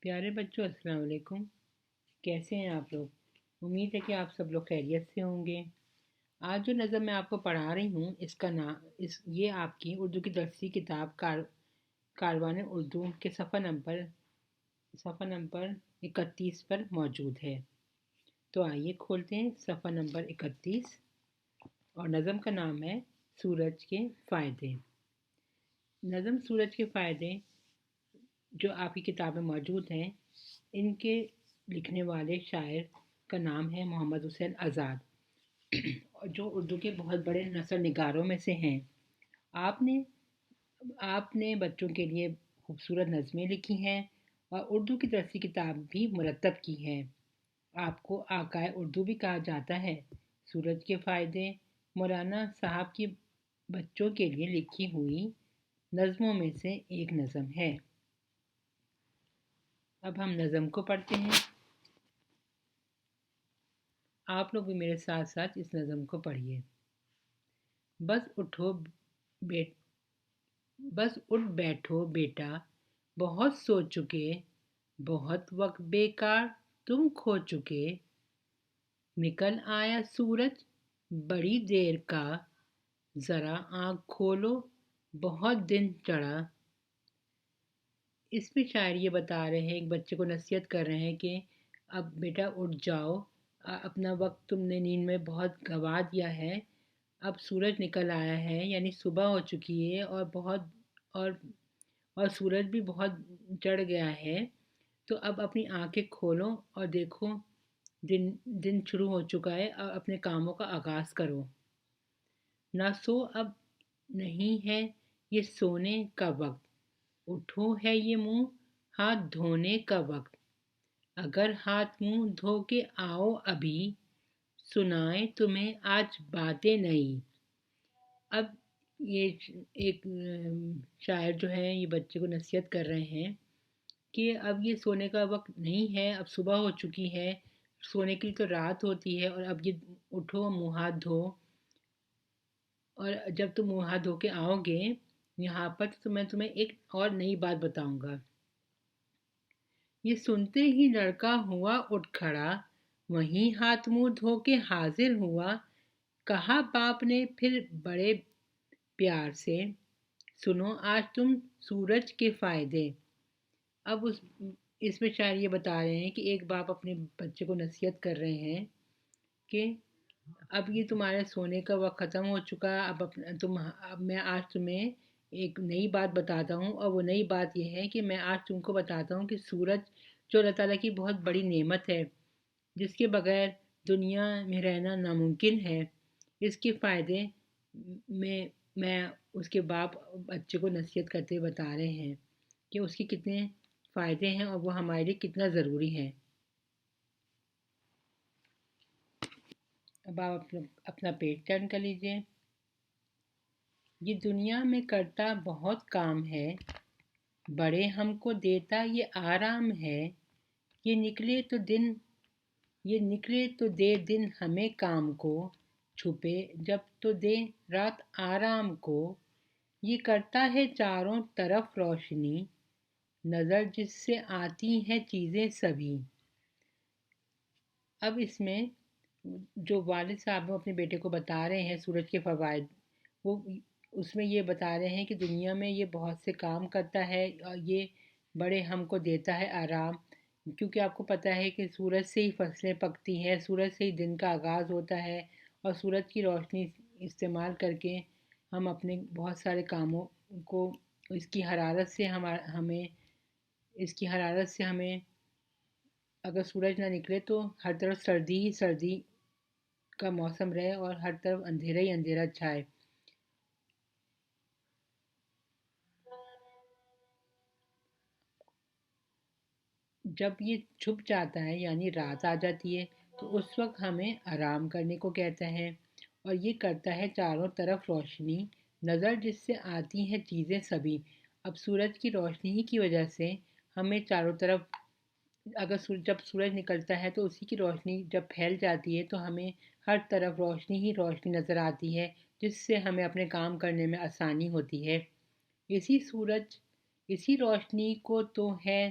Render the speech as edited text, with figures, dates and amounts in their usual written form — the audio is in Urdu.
پیارے بچوں، السلام علیکم۔ کیسے ہیں آپ لوگ؟ امید ہے کہ آپ سب لوگ خیریت سے ہوں گے۔ آج جو نظم میں آپ کو پڑھا رہی ہوں اس کا نام یہ آپ کی اردو کی درسی کتاب کاروان اردو کے صفحہ نمبر 31 پر موجود ہے۔ تو آئیے کھولتے ہیں صفحہ نمبر 31 اور نظم کا نام ہے سورج کے فائدے۔ نظم سورج کے فائدے جو آپ کی کتاب میں موجود ہیں، ان کے لکھنے والے شاعر کا نام ہے محمد حسین آزاد، جو اردو کے بہت بڑے نثر نگاروں میں سے ہیں۔ آپ نے آپ نے بچوں کے لیے خوبصورت نظمیں لکھی ہیں اور اردو کی درسی کتاب بھی مرتب کی ہے۔ آپ کو آقائے اردو بھی کہا جاتا ہے۔ سورج کے فائدے مولانا صاحب کی بچوں کے لیے لکھی ہوئی نظموں میں سے ایک نظم ہے۔ اب ہم نظم کو پڑھتے ہیں۔ آپ لوگ بھی میرے ساتھ ساتھ اس نظم کو پڑھیے۔ بس اٹھو بس اٹھ بیٹھو بیٹا، بہت سو چکے، بہت وقت بیکار تم کھو چکے، نکل آیا سورج بڑی دیر کا، ذرا آنکھ کھولو بہت دن چڑھا۔ اس میں شاعر یہ بتا رہے ہیں، ایک بچے کو نصیحت کر رہے ہیں کہ اب بیٹا اٹھ جاؤ، اپنا وقت تم نے نیند میں بہت گنوا دیا ہے، اب سورج نکل آیا ہے، یعنی صبح ہو چکی ہے اور اور سورج بھی بہت چڑھ گیا ہے، تو اب اپنی آنکھیں کھولو اور دیکھو دن شروع ہو چکا ہے اور اپنے کاموں کا آغاز کرو۔ نہ سو اب نہیں ہے یہ سونے کا وقت، اٹھو ہے یہ منہ ہاتھ دھونے کا وقت، اگر ہاتھ منہ دھو کے آؤ ابھی، سنائیں تمہیں آج باتیں نئی۔ اب یہ ایک شاعر جو ہے یہ بچے کو نصیحت کر رہے ہیں کہ اب یہ سونے کا وقت نہیں ہے، اب صبح ہو چکی ہے، سونے کے لیے تو رات ہوتی ہے، اور اب یہ اٹھو منہ ہاتھ دھو، اور جب تم منہ ہاتھ دھو کے آؤ گے یہاں پر تو میں تمہیں ایک اور نئی بات بتاؤں گا۔ یہ سنتے ہی لڑکا ہوا اٹھ کھڑا، وہیں ہاتھ منہ دھو کے حاضر ہوا، کہا باپ نے پھر بڑے پیار سے، سنو آج تم سورج کے فائدے۔ اب اس میں شاعر یہ بتا رہے ہیں کہ ایک باپ اپنے بچے کو نصیحت کر رہے ہیں کہ اب یہ تمہارے سونے کا وقت ختم ہو چکا، اب میں آج تمہیں ایک نئی بات بتاتا ہوں، اور وہ نئی بات یہ ہے کہ میں آج تم کو بتاتا ہوں کہ سورج جو اللہ تعالیٰ کی بہت بڑی نعمت ہے، جس کے بغیر دنیا میں رہنا ناممکن ہے، اس کے فائدے میں اس کے باپ بچے کو نصیحت کرتے بتا رہے ہیں کہ اس کے کتنے فائدے ہیں اور وہ ہمارے لیے کتنا ضروری ہے۔ اب آپ اپنا پیج ٹرن کر لیجئے۔ یہ دنیا میں کرتا بہت کام ہے، بڑے ہم کو دیتا یہ آرام ہے، یہ نکلے تو دے دن ہمیں کام کو، چھپے جب تو دے رات آرام کو، یہ کرتا ہے چاروں طرف روشنی، نظر جس سے آتی ہیں چیزیں سبھی۔ اب اس میں جو والد صاحب اپنے بیٹے کو بتا رہے ہیں سورج کے فوائد، وہ اس میں یہ بتا رہے ہیں کہ دنیا میں یہ بہت سے کام کرتا ہے اور یہ بڑے ہم کو دیتا ہے آرام، کیونکہ آپ کو پتہ ہے کہ سورج سے ہی فصلیں پکتی ہیں، سورج سے ہی دن کا آغاز ہوتا ہے، اور سورج کی روشنی استعمال کر کے ہم اپنے بہت سارے کاموں کو اس کی حرارت سے ہمیں اگر سورج نہ نکلے تو ہر طرف سردی ہی سردی کا موسم رہے اور ہر طرف اندھیرا ہی اندھیرا چھائے۔ جب یہ چھپ جاتا ہے یعنی رات آ جاتی ہے تو اس وقت ہمیں آرام کرنے کو کہتا ہے، اور یہ کرتا ہے چاروں طرف روشنی، نظر جس سے آتی ہیں چیزیں سبھی۔ اب سورج کی روشنی ہی کی وجہ سے ہمیں چاروں طرف جب سورج نکلتا ہے تو اسی کی روشنی جب پھیل جاتی ہے تو ہمیں ہر طرف روشنی ہی روشنی نظر آتی ہے، جس سے ہمیں اپنے کام کرنے میں آسانی ہوتی ہے۔ اسی روشنی کو تو ہے